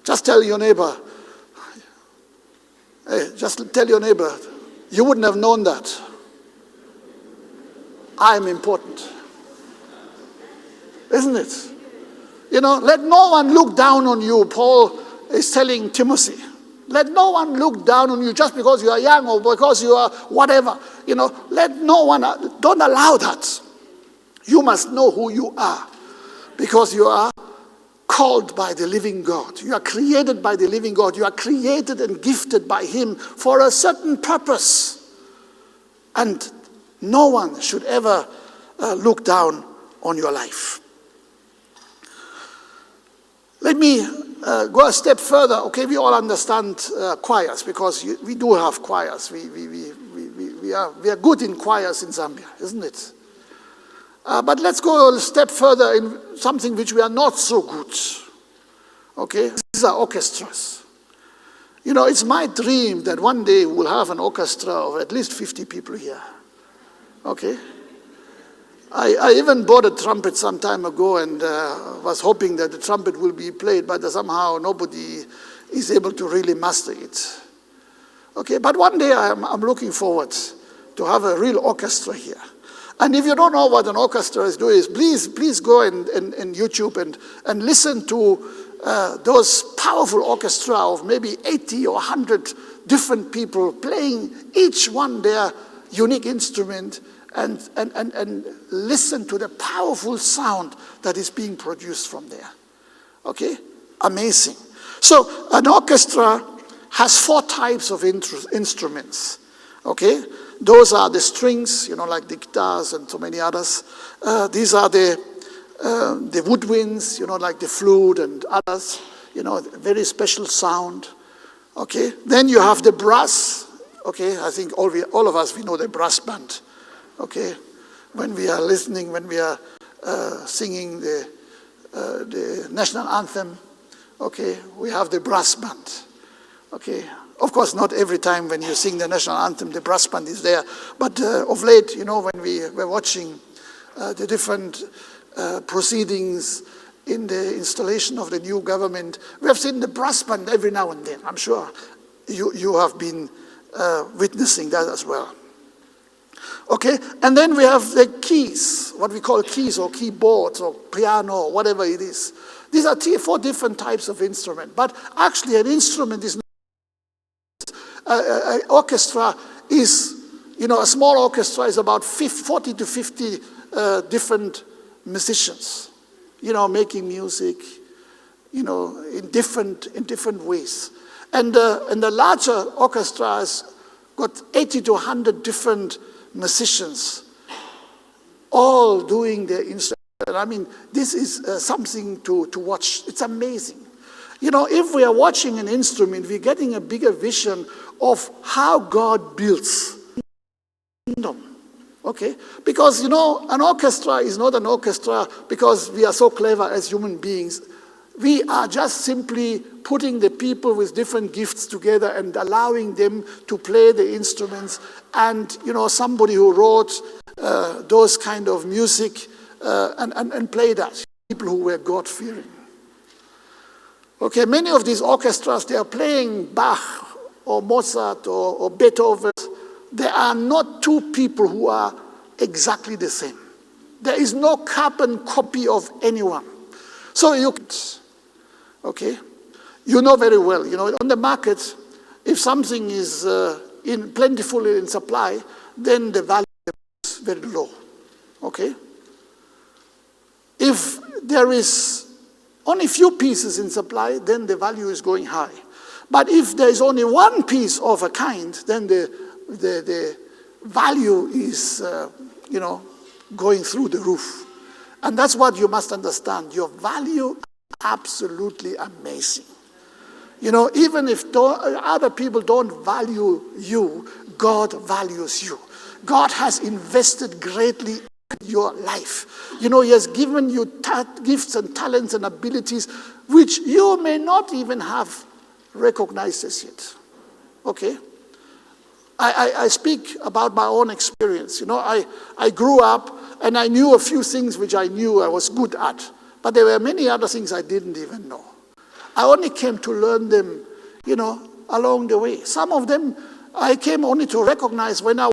Just tell your neighbor, you wouldn't have known that. I'm important. Isn't it? Let no one look down on you, Paul is telling Timothy. Let no one look down on you just because you are young or because you are whatever. Let no one, don't allow that. You must know who you are, because you are called by the living God. You are created by the living God. You are created and gifted by him for a certain purpose. And no one should ever look down on your life. Let me go a step further. Okay, we all understand choirs, because we do have choirs. We are good in choirs in Zambia, isn't it? But let's go a step further in something which we are not so good. Okay, these are orchestras. It's my dream that one day we'll have an orchestra of at least 50 people here. Okay? I even bought a trumpet some time ago and was hoping that the trumpet will be played, but somehow nobody is able to really master it. Okay, but one day I'm looking forward to have a real orchestra here. And if you don't know what an orchestra is doing, please go and YouTube and listen to those powerful orchestra of maybe 80 or 100 different people playing each one their unique instrument, and listen to the powerful sound that is being produced from there. Okay? Amazing. So an orchestra has 4 types of instruments. Okay? Those are the strings, like the guitars and so many others. These are the woodwinds, like the flute and others. Very special sound. Okay? Then you have the brass. Okay? I think all of us, we know the brass band. Okay? When we are listening, when we are singing the national anthem, okay, we have the brass band. Okay? Of course, not every time when you sing the national anthem, the brass band is there. But of late, when we were watching the different proceedings in the installation of the new government, we have seen the brass band every now and then. I'm sure you have been witnessing that as well. Okay, and then we have the keys, what we call keys or keyboards or piano or whatever it is. These are 4 different types of instrument. But actually an instrument is an orchestra is, a small orchestra is about 40 to 50 different musicians, making music, in different ways. And the larger orchestra has got 80 to 100 different musicians, all doing their instrument. I mean, this is something to watch. It's amazing. If we are watching an instrument, we're getting a bigger vision of how God builds the kingdom. Okay? Because, an orchestra is not an orchestra because we are so clever as human beings. We are just simply putting the people with different gifts together and allowing them to play the instruments. And, somebody who wrote those kind of music and play that. People who were God-fearing. Okay, many of these orchestras, they are playing Bach or Mozart or Beethoven. There are not 2 people who are exactly the same. There is no carbon copy of anyone. So okay, you know very well, on the market, if something is plentiful in supply, then the value is very low. Okay? If there is only few pieces in supply, then the value is going high. But if there is only 1 piece of a kind, then the value is, going through the roof. And that's what you must understand. Your value is absolutely amazing. Even if other people don't value you, God values you. God has invested greatly in your life. He has given you gifts and talents and abilities which you may not even have recognized as yet. Okay? I speak about my own experience. I grew up and I knew a few things which I knew I was good at. But there were many other things I didn't even know. I only came to learn them, along the way. Some of them I came only to recognize when I